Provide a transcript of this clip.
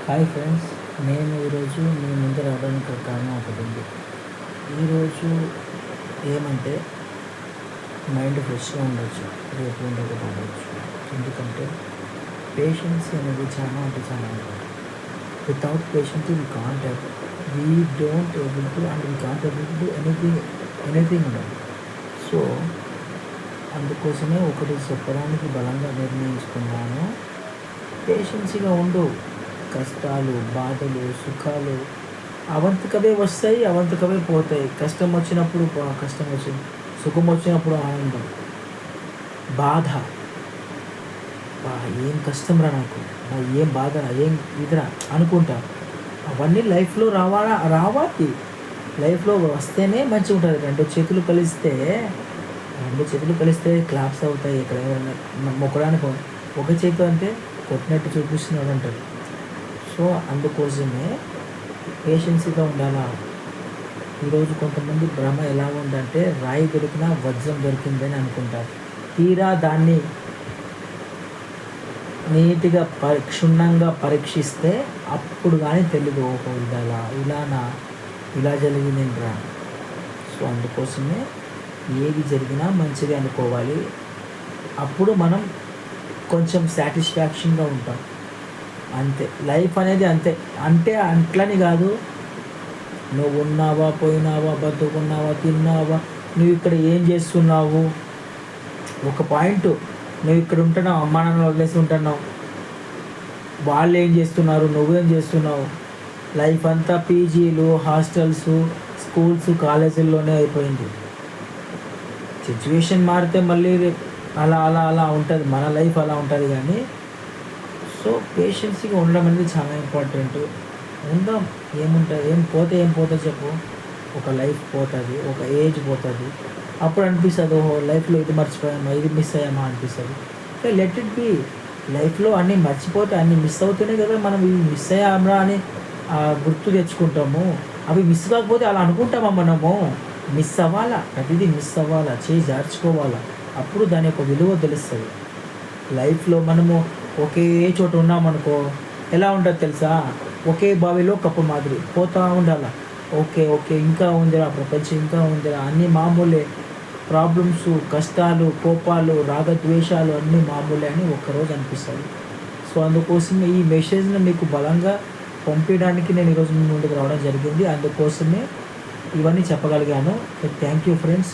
Hi friends, నేను ఈరోజు మీ ముందు రావడానికి ఒక కారణం ఒకటి ఉంది. ఈరోజు ఏమంటే మైండ్ ఫ్రెష్గా ఉండొచ్చు, రేపు ఉండకపోవచ్చు. ఎందుకంటే పేషెన్స్ అనేది చాలా అంటే చాలా important. Without patience we don't able to and we can't able to do anything ఉండదు. సో అందుకోసమే ఒకటి చెప్పడానికి బలంగా నిర్ణయించుకున్నాను. పేషెన్సీగా ఉండు. కష్టాలు, బాధలు, సుఖాలు అవంతకవే వస్తాయి, అవంతకవే పోతాయి. కష్టం వచ్చినప్పుడు కష్టం వచ్చింది, సుఖం వచ్చినప్పుడు ఆనందం, బాధ ఏం కష్టం రా నాకు, ఏం బాధ, ఏం ఇదిరా అనుకుంటా. అవన్నీ లైఫ్లో రావాలి. లైఫ్లో వస్తేనే మంచిగా ఉంటుంది. రెండు చేతులు కలిస్తే క్లాప్స్ అవుతాయి. ఇక్కడ మొక్కడానికి ఒక చేతి అంటే కొట్టినట్టు చూపిస్తున్నాడు అంటారు. సో అందుకోసమే పేషెన్సీగా ఉండాలా. ఈరోజు కొంతమంది భ్రమ ఎలా ఉందంటే రాయి దొరికినా వజ్రం దొరికిందని అనుకుంటారు. తీరా దాన్ని నీట్గా క్షుణ్ణంగా పరీక్షిస్తే అప్పుడు కానీ తెలియదు, ఓహో ఇలా జరిగింది రా. సో అందుకోసమే ఏది జరిగినా మంచిగా అనుకోవాలి. అప్పుడు మనం కొంచెం సాటిస్ఫాక్షన్గా ఉంటాం. అంతే, లైఫ్ అనేది అంతే. అంటే అట్లని కాదు, నువ్వు ఉన్నావా, పోయినావా, బతుకున్నావా, తిన్నావా, నువ్వు ఇక్కడ ఏం చేస్తున్నావు, ఒక పాయింట్. నువ్వు ఇక్కడ ఉంటున్నావు, అమ్మా నాన్న వదిలేసి ఉంటున్నావు, వాళ్ళు ఏం చేస్తున్నారు, నువ్వేం చేస్తున్నావు. లైఫ్ అంతా పీజీలు, హాస్టల్స్, స్కూల్స్, కాలేజీల్లోనే అయిపోయింది. సిచ్యువేషన్ మారితే మళ్ళీ అలా అలా అలా ఉంటుంది, మన లైఫ్ అలా ఉంటుంది. కానీ సో పేషెన్సీగా ఉండడం అనేది చాలా ఇంపార్టెంట్. ఉందాం, ఏం పోతే చెప్పు. ఒక లైఫ్ పోతుంది, ఒక ఏజ్ పోతుంది. అప్పుడు అనిపిస్తుంది, ఓహో లైఫ్లో ఇది మర్చిపోయామా, ఇది మిస్ అయ్యామా అనిపిస్తుంది. Let it be. లైఫ్లో అన్నీ మర్చిపోతే అన్నీ మిస్ అవుతూనే కదా మనం ఇవి మిస్ అయ్యామరా అని గుర్తు తెచ్చుకుంటాము. అవి మిస్ కాకపోతే అలా అనుకుంటామా మనము? మిస్ అవ్వాలా, ప్రతిదీ మిస్ అవ్వాలా, చేయి జార్చుకోవాలా. అప్పుడు దాని యొక్క విలువ తెలుస్తుంది. లైఫ్లో మనము ఒకే చోట ఉన్నామనుకో ఎలా ఉంటుంది తెలుసా? ఒకే బావిలో కప్పు మాదిరి పోతూ ఉండాలి. ఓకే ఇంకా ఉందిరా ప్రపంచం, ఇంకా ఉందిరా, అన్నీ మామూలే. ప్రాబ్లమ్స్, కష్టాలు, కోపాలు, రాగద్వేషాలు అన్నీ మామూలే అని ఒక్కరోజు అనిపిస్తుంది. సో అందుకోసమే ఈ మెసేజ్ని మీకు బలంగా పంపించడానికి నేను ఈరోజు మీ ముందుకు రావడం జరిగింది. అందుకోసమే ఇవన్నీ చెప్పగలిగాను. Thank you friends.